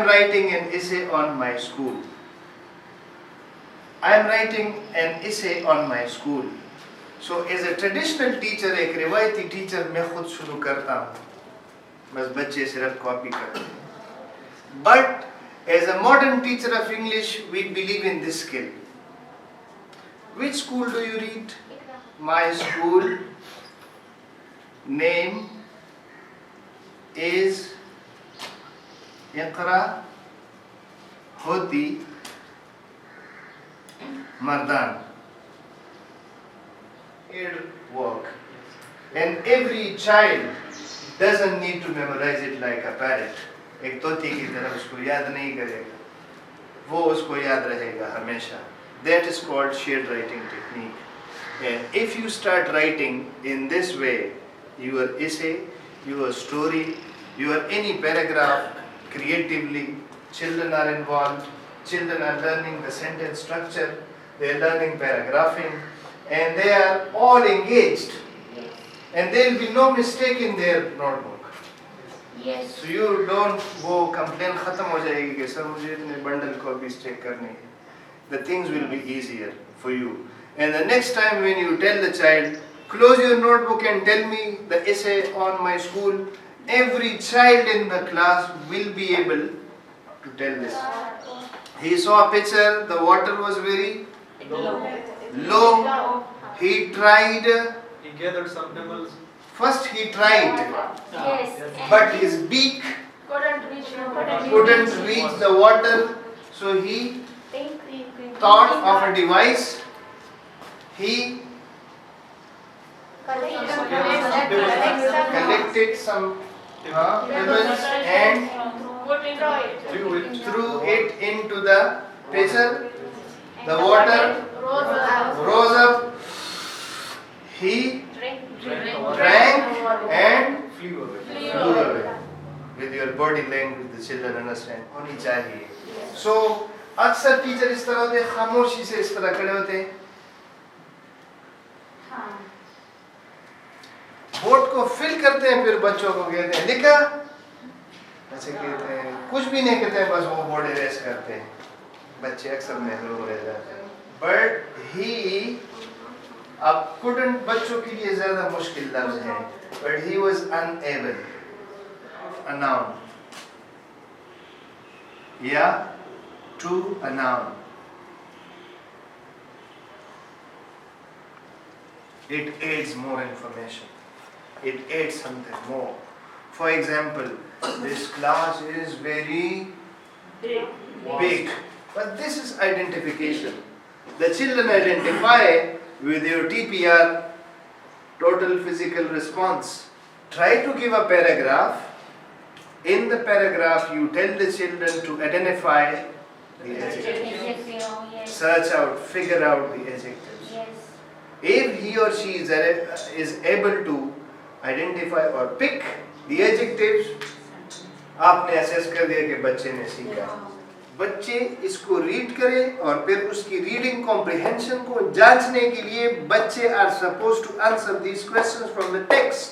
am writing an essay on my school. I am writing an essay on my school. So as a traditional teacher, एक रिवायती teacher मैं खुद शुरू करता हूँ, बस बच्चे सिर्फ कॉपी करते हैं. But as a modern teacher of English, we believe in this skill. Which school do you read? My school name is Iqra, Hoti, Mardan. Work. And every child doesn't need to memorize it like a parrot. एक तोती की तरह उसको याद नहीं करेगा, वो उसको याद रहेगा हमेशा. That is called shared writing technique. And if you start writing in this way, your essay, your story, your any paragraph creatively, children are involved, children are learning the sentence structure, they are learning paragraphing, and they are all engaged, and there will be no mistake in their notebook. Yes. So you don't go complain खत्म हो जाएगी कि sir मुझे इतने bundle copies check करनी है. The things will be easier for you. And the next time when you tell the child, close your notebook and tell me the essay on my school, every child in the class will be able to tell this. He saw a picture, the water was very low. He tried. He gathered some pebbles. First he tried, Yes. but his beak couldn't reach the water. So he thought of a device. He collected some pebbles and threw it into the pitcher. The water rose up. He drank and Flew away. flew away. With your body language, the children understand. होनी चाहिए. So अक्सर teacher इस तरह होते, खामोशी से इस तरह खड़े होते. बोर्ड को फिल करते हैं, फिर बच्चों को कहते हैं लिखा, ऐसे कहते हैं, कुछ भी नहीं कहते हैं, बस वो बोर्ड इरेज करते हैं. बच्चे अक्सर महरूम रह जाते हैं. But he अब couldn't बच्चों के लिए ज़्यादा मुश्किल लफ्ज़ है. But he was unable. A noun. Yeah, to a noun. It adds more information. It adds something more. For example, this class is very big. But this is identification. The children identify with your TPR, total physical response. Try to give a paragraph. In the paragraph, you tell the children to identify the adjectives. Search out, figure out the adjectives. If he or she is able to identify or pick the adjectives, आपने assess कर दिया कि बच्चे ने सीखा. बच्चे इसको read करें और फिर उसकी रीडिंग कॉम्प्रिहेंशन को जांचने के लिए बच्चे are supposed to answer these questions from the text.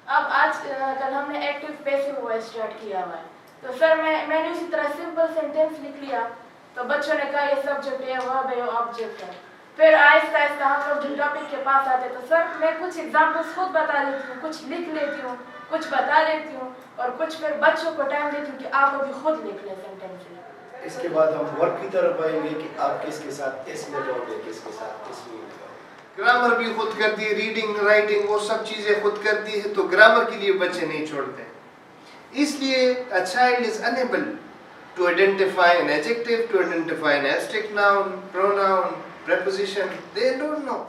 अब आज कल हमने एक्टिव पैसिव वॉइस स्टार्ट किया हुआ है, तो सर मैंने उसी तरह सिंपल सेंटेंस लिख लिया, तो बच्चों ने कहा ये सब्जेक्ट है, वर्ब है, ऑब्जेक्ट है. फिर आहिस्ता आहिस्ता हम लोग टॉपिक के पास आते, तो सर मैं कुछ एग्जांपल्स खुद बता देती हूँ, कुछ लिख लेती हूँ, कुछ बता लेती हूँ, और कुछ फिर बच्चों को टाइम देती हूँ कि आप अभी खुद लिख लें सेंटेंस. इसके बाद हम वर्क की तरफ आएंगे कि आप किसके साथ इस लगाओगे, किसके साथ इस में लगाओगे. ग्रामर भी खुद करती है, रीडिंग राइटिंग वो सब चीजें खुद करती है, तो ग्रामर के लिए बच्चे नहीं छोड़ते. इसलिए a child is unable to identify an adjective, to identify an abstract noun, pronoun, preposition. They don't know.